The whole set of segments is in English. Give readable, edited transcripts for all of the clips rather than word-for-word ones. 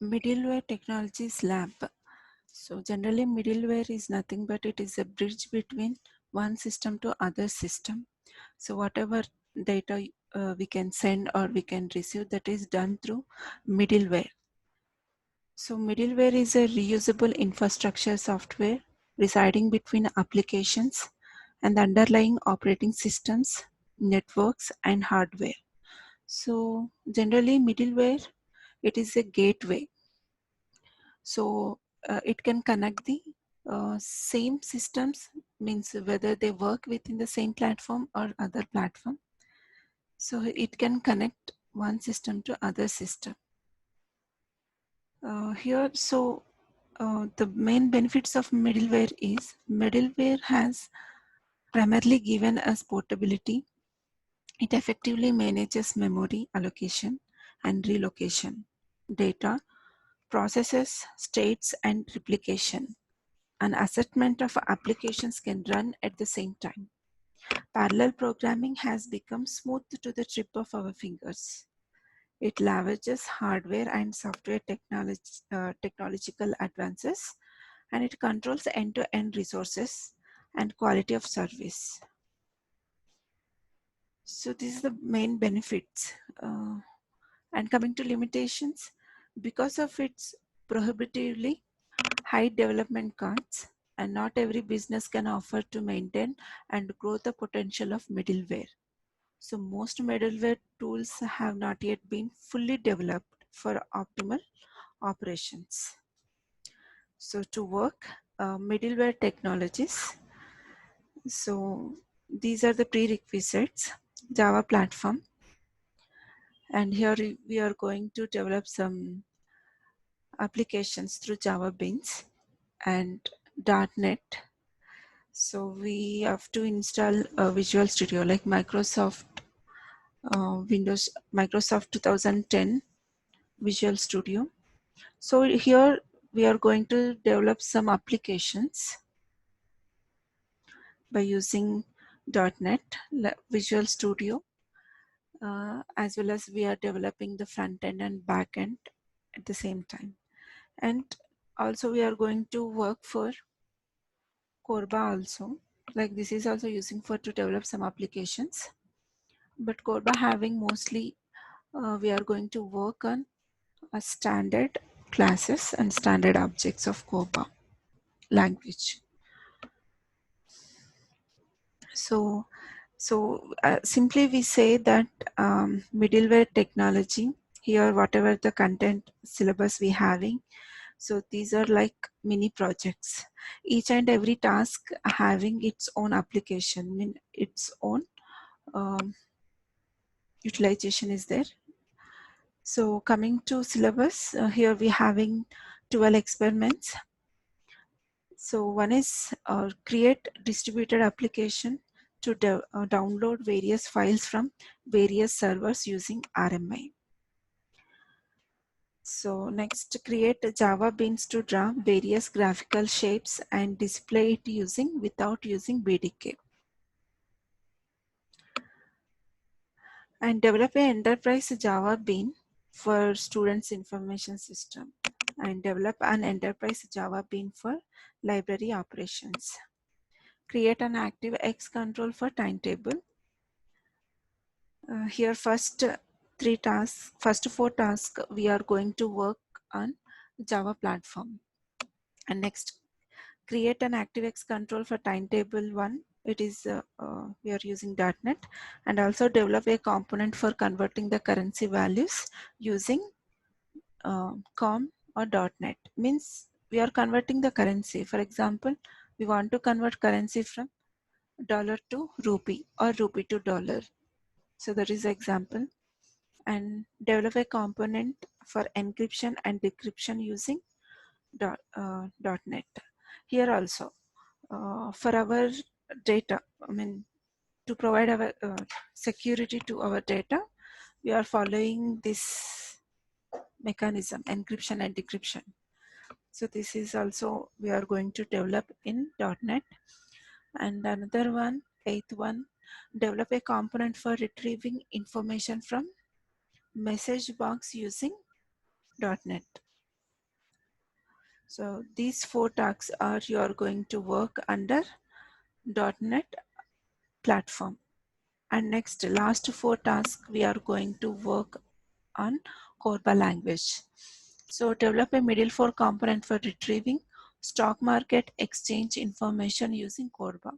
Middleware Technologies Lab. So generally middleware is nothing but it is a bridge between one system to other system. So whatever data we can send or we can receive, that is done through middleware. So middleware is a reusable infrastructure software residing between applications and the underlying operating systems, networks and hardware. So generally middleware, it is a gateway. So it can connect the same systems, means whether they work within the same platform or other platform. So it can connect one system to other system. Here, so the main benefits of middleware is middleware has primarily given us portability. It effectively manages memory allocation and relocation, data, processes, states, and replication. An assortment of applications can run at the same time. Parallel programming has become smooth to the tip of our fingers. It leverages hardware and software technological advances, and it controls end-to-end resources and quality of service. So this is the main benefits. And coming to limitations, because of its prohibitively high development costs, and not every business can offer to maintain and grow the potential of middleware. So most middleware tools have not yet been fully developed for optimal operations. So to work middleware technologies, so these are the prerequisites: Java platform, and here we are going to develop some applications through Java Beans and .NET. So we have to install a Visual Studio like Microsoft 2010 Visual Studio. So here we are going to develop some applications by using .NET Visual Studio, as well as we are developing the front end and back end at the same time. And also we are going to work for Corba also. Like this is also using for to develop some applications. But Corba having mostly, we are going to work on a standard classes and standard objects of Corba language. So simply we say that middleware technology, here whatever the content syllabus we having, so these are like mini projects. Each and every task having its own application, mean its own utilization is there. So coming to syllabus, here we having 12 experiments. So one is create distributed application to download various files from various servers using RMI. So next, create Java Beans to draw various graphical shapes and display it without using BDK. And develop an enterprise Java Bean for students information system, and develop an enterprise Java Bean for library operations. Create an ActiveX control for timetable. Here first four tasks we are going to work on Java platform. And next, create an ActiveX control for timetable 1. It is we are using .NET, and also develop a component for converting the currency values using COM or .NET. Means we are converting the currency. For example, we want to convert currency from dollar to rupee or rupee to dollar. So that is example. And develop a component for encryption and decryption using .NET. Here also, for our data, I mean, to provide our security to our data, we are following this mechanism, encryption and decryption. So this is also we are going to develop in .NET. And another one, eighth one, develop a component for retrieving information from message box using .NET. So these 4 tasks are you are going to work under .NET platform. And next, last 4 tasks we are going to work on CORBA language. So develop a middleware component for retrieving stock market exchange information using CORBA.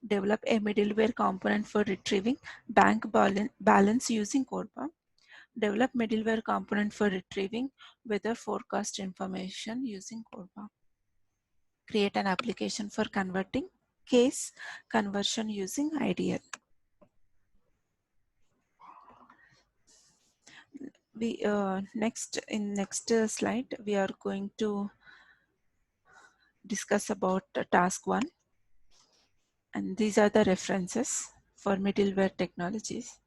Develop a middleware component for retrieving bank balance using CORBA. Develop middleware component for retrieving weather forecast information using CORBA. Create an application for converting case conversion using IDL. We next slide we are going to discuss about task 1, and these are the references for middleware technologies.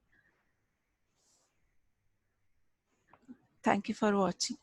Thank you for watching.